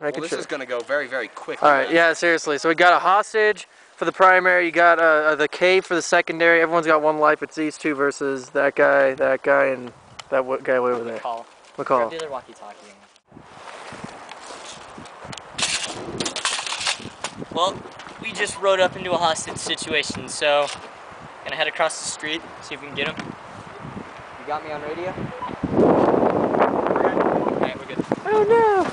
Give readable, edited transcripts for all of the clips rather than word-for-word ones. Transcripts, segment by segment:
Well, this is going to go very, very quickly. All right, yeah, seriously. So we got a hostage for the primary. You got the cave for the secondary. Everyone's got one life. It's these two versus that guy, and that guy way over there. McCall. Grab the other walkie-talkie. Well, we just rode up into a hostage situation, so gonna head across the street, see if we can get him. You got me on radio? We're good. Alright, we're good. Oh no!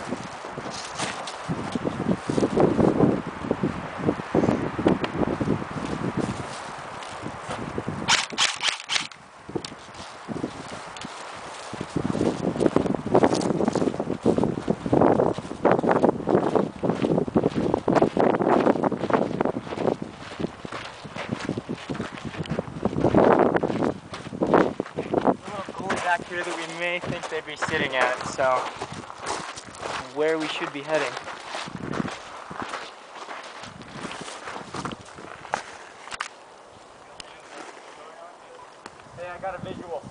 Back here that we may think they'd be sitting at, so where we should be heading. Hey, I got a visual.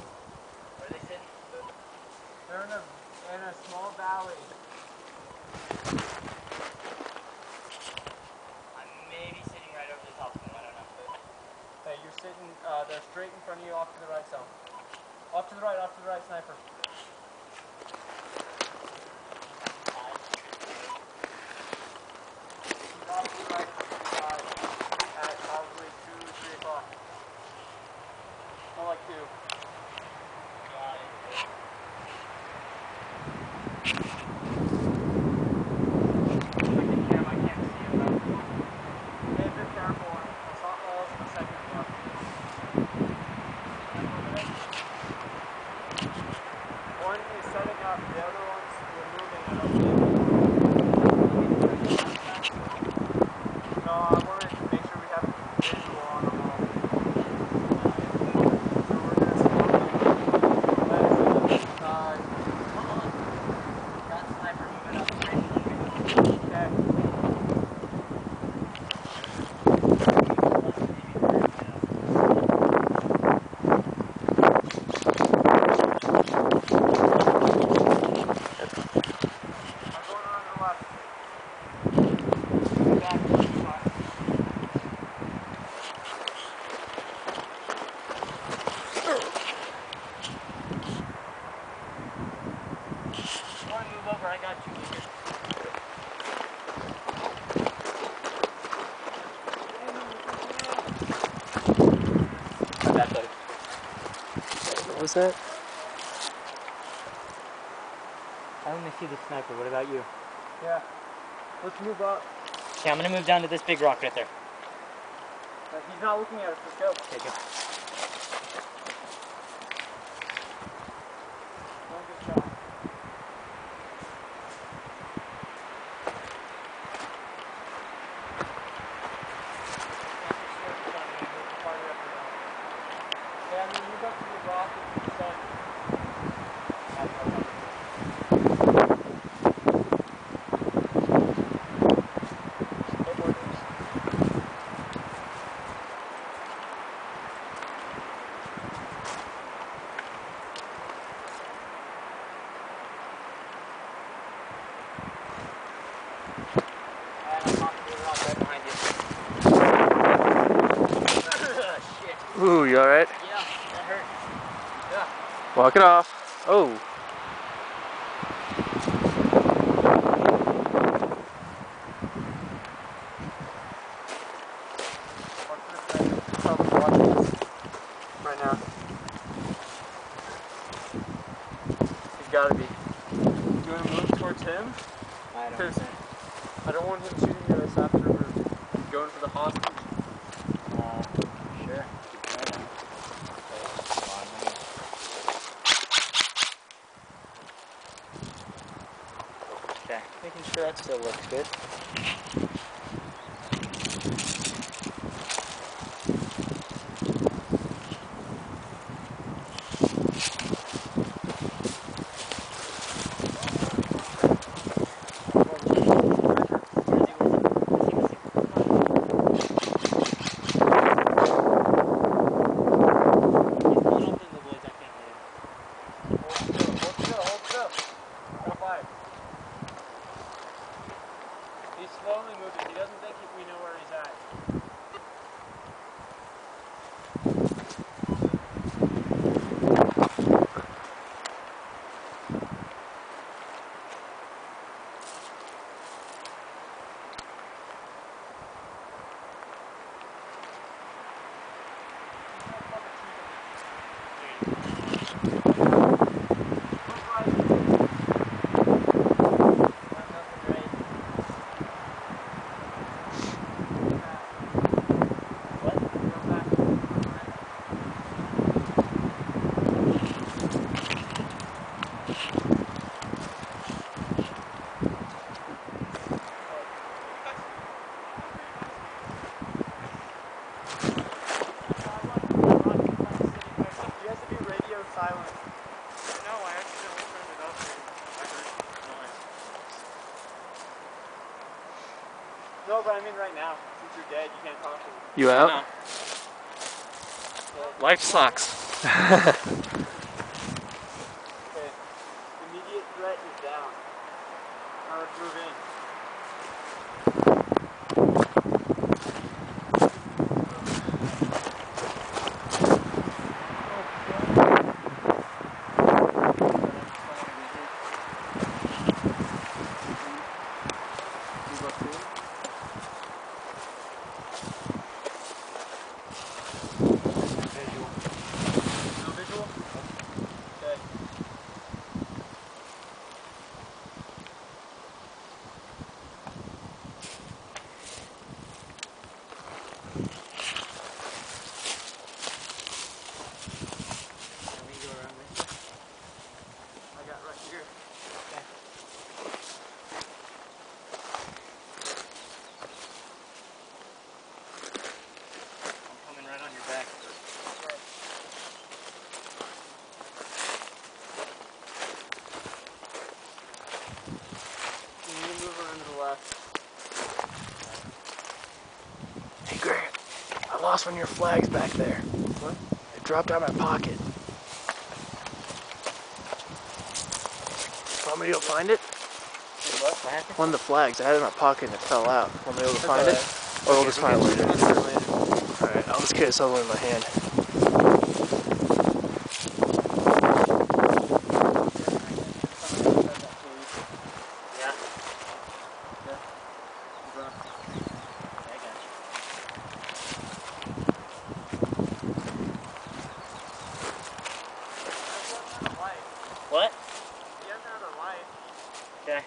Where are they sitting? They're in a small valley. I may be sitting right over the top of them, I don't know. Hey, you're sitting, they're straight in front of you, off to the right zone. Off to the right, sniper. He's off to the right, at probably 2, 3 o'clock. More like 2. Got it. I can't see him though. Hey, be careful. I saw balls in the second one. One is setting up, the other one's removing it. No, I wanted to make sure we have a visual on them all. So we're going to smoke it. Come on. Got sniper moving up straight in the okay. I got you. What was that? I only see the sniper. What about you? Yeah. Let's move up. Okay, I'm gonna move down to this big rock right there. He's not looking at us. Let's go. Okay, good. Yeah, I mean, move up to the rock and set. Ooh, you alright? Yeah, that hurt. Yeah. Walk it off. Oh. Right now. He's gotta be. Do you want to move towards him? I don't know. I don't want him shooting at us after we're going for the hostage. Sure. Okay, making sure that still looks good. he's slowly moving. He doesn't think we know where he's at. Silence. No, I accidentally turned it up. I heard noise. No, but I mean right now. Since you're dead, you can't talk to me. You out? No. Life sucks. Okay. Immediate threat is down. Now let's move in. Hey Grant, I lost one of your flags back there. What? It dropped out of my pocket. Want me to go find it? What happened? One of the flags. I had it in my pocket and it fell out. Want me to go find it? Or we'll just find it later. Alright, I'll just carry this other one in my hand. What? He has another light. Okay.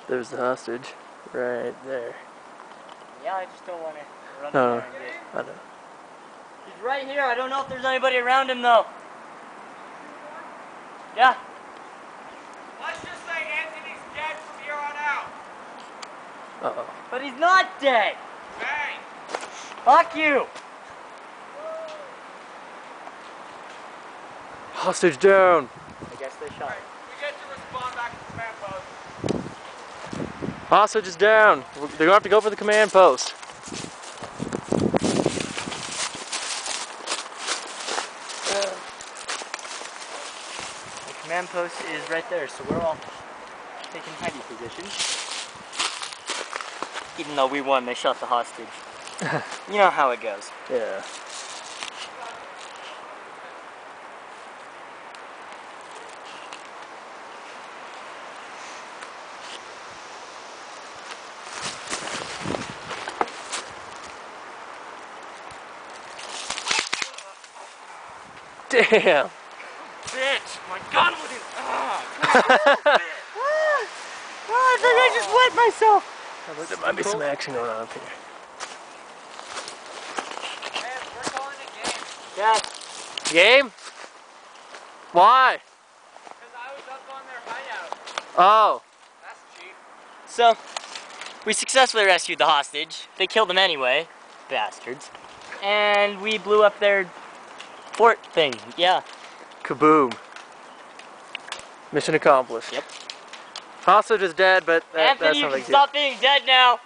There's the hostage, right there. Yeah, I just don't want to run No, there and get... I know. He's right here. I don't know if there's anybody around him though. Yeah. Let's just say Anthony's dead from here on out. Uh-oh. But he's not dead. Hey! Fuck you. Hostage down. I guess they shot him. We get to respond back to the command post. Hostage is down. They're gonna have to go for the command post. The command post is right there, so we're all taking hiding positions. Even though we won, they shot the hostage. You know how it goes. Yeah. Damn. Bitch! My gun was in. I think I just wet myself. There might be some action going on up here. Man, we're calling it game. Yeah. Game? Why? Because I was up on their hideout. Oh. That's cheap. So, we successfully rescued the hostage. They killed him anyway, bastards. And we blew up their fort thing. Yeah. Kaboom. Mission accomplished. Yep. Hostage is dead, but that's Anthony, you not a can big deal. stop being dead now.